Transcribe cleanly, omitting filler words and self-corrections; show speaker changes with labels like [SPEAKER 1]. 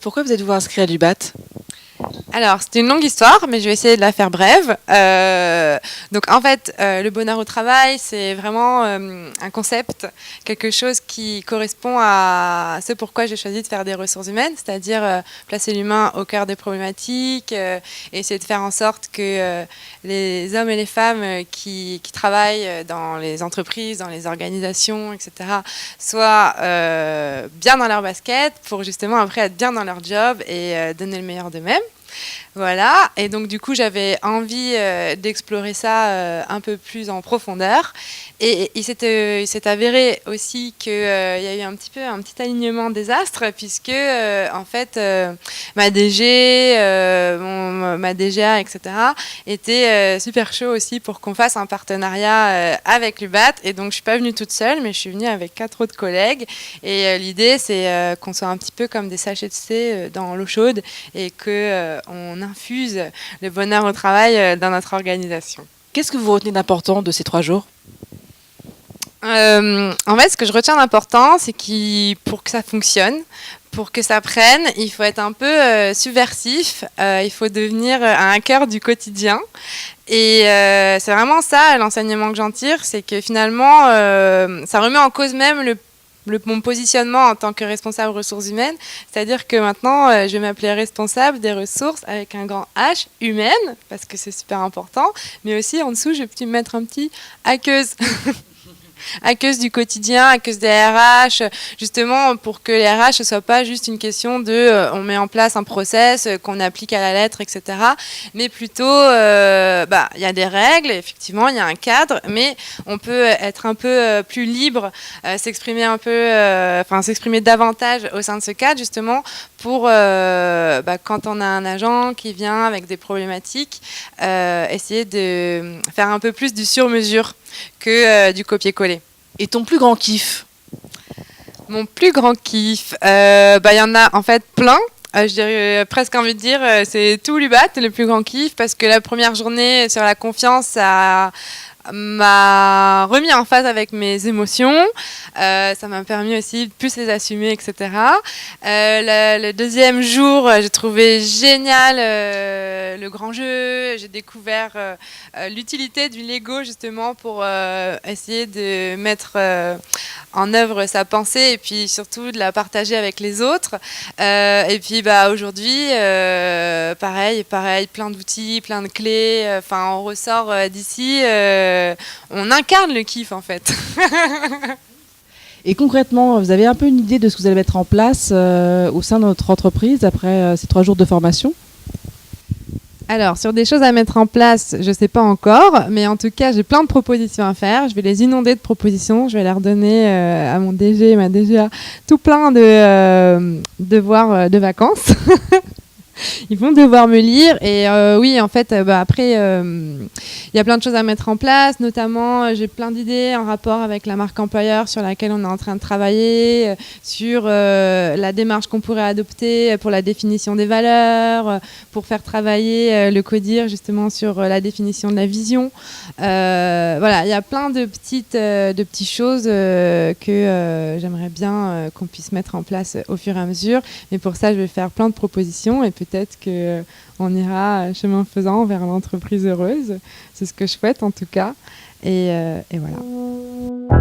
[SPEAKER 1] pourquoi vous êtes-vous inscrit à l'UBAT?
[SPEAKER 2] Alors, c'est une longue histoire, mais je vais essayer de la faire brève. Donc, en fait, le bonheur au travail, c'est vraiment un concept, quelque chose qui correspond à ce pourquoi j'ai choisi de faire des ressources humaines, c'est-à-dire placer l'humain au cœur des problématiques, et essayer de faire en sorte que les hommes et les femmes qui travaillent dans les entreprises, dans les organisations, etc., soient bien dans leur basket pour justement après être bien dans leur job et donner le meilleur d'eux-mêmes. Voilà, et donc du coup j'avais envie d'explorer ça un peu plus en profondeur. Et il s'est avéré aussi qu'il y a eu un petit alignement des astres, puisque en fait ma DG, ma DGA, etc. était super chaud aussi pour qu'on fasse un partenariat avec l'UBAT. Et donc je suis pas venue toute seule, mais je suis venue avec 4 autres collègues. Et l'idée c'est qu'on soit un petit peu comme des sachets de thé dans l'eau chaude et qu'on infuse le bonheur au travail dans notre organisation.
[SPEAKER 1] Qu'est-ce que vous retenez d'important de ces 3 jours?
[SPEAKER 2] En fait, ce que je retiens d'important, c'est que pour que ça fonctionne, pour que ça prenne, il faut être un peu subversif, il faut devenir un hacker du quotidien. Et c'est vraiment ça, l'enseignement que j'en tire, c'est que finalement, ça remet en cause même mon positionnement en tant que responsable ressources humaines, c'est-à-dire que maintenant, je vais m'appeler responsable des ressources avec un grand H, humaine, parce que c'est super important, mais aussi en dessous, je vais mettre un petit hackeuse. Hackeuse du quotidien, hackeuse des RH, justement pour que les RH ne soit pas juste une question de on met en place un process qu'on applique à la lettre, etc. Mais plutôt, il y a des règles, effectivement, il y a un cadre, mais on peut être un peu plus libre, s'exprimer davantage au sein de ce cadre, justement, pour quand on a un agent qui vient avec des problématiques, essayer de faire un peu plus du sur-mesure que du copier-coller.
[SPEAKER 1] Et ton plus grand kiff?
[SPEAKER 2] Mon plus grand kiff, y en a en fait plein. Je dirais presque envie de dire, c'est tout l'UBAT, le plus grand kiff, parce que la première journée sur la confiance, ça m'a remis en phase avec mes émotions, ça m'a permis aussi de plus les assumer, etc. Le deuxième jour, j'ai trouvé génial le grand jeu, j'ai découvert l'utilité du Lego justement pour essayer de mettre en œuvre sa pensée et puis surtout de la partager avec les autres. Et puis aujourd'hui, pareil, plein d'outils, plein de clés, on ressort d'ici, on incarne le kiff en fait.
[SPEAKER 1] Et concrètement, vous avez un peu une idée de ce que vous allez mettre en place au sein de notre entreprise après ces 3 jours de formation?
[SPEAKER 2] Alors, sur des choses à mettre en place, je ne sais pas encore, mais en tout cas, j'ai plein de propositions à faire. Je vais les inonder de propositions. Je vais leur donner à mon DG et ma DGA tout plein de devoirs de vacances. Ils vont devoir me lire et oui, en fait, après, il y a plein de choses à mettre en place, notamment j'ai plein d'idées en rapport avec la marque employeur sur laquelle on est en train de travailler, sur la démarche qu'on pourrait adopter pour la définition des valeurs, pour faire travailler le CODIR justement sur la définition de la vision. Voilà, il y a plein de petites choses que j'aimerais bien qu'on puisse mettre en place au fur et à mesure. Mais pour ça, je vais faire plein de propositions et peut-être qu'on ira chemin faisant vers l'entreprise heureuse. C'est ce que je souhaite en tout cas. Et voilà.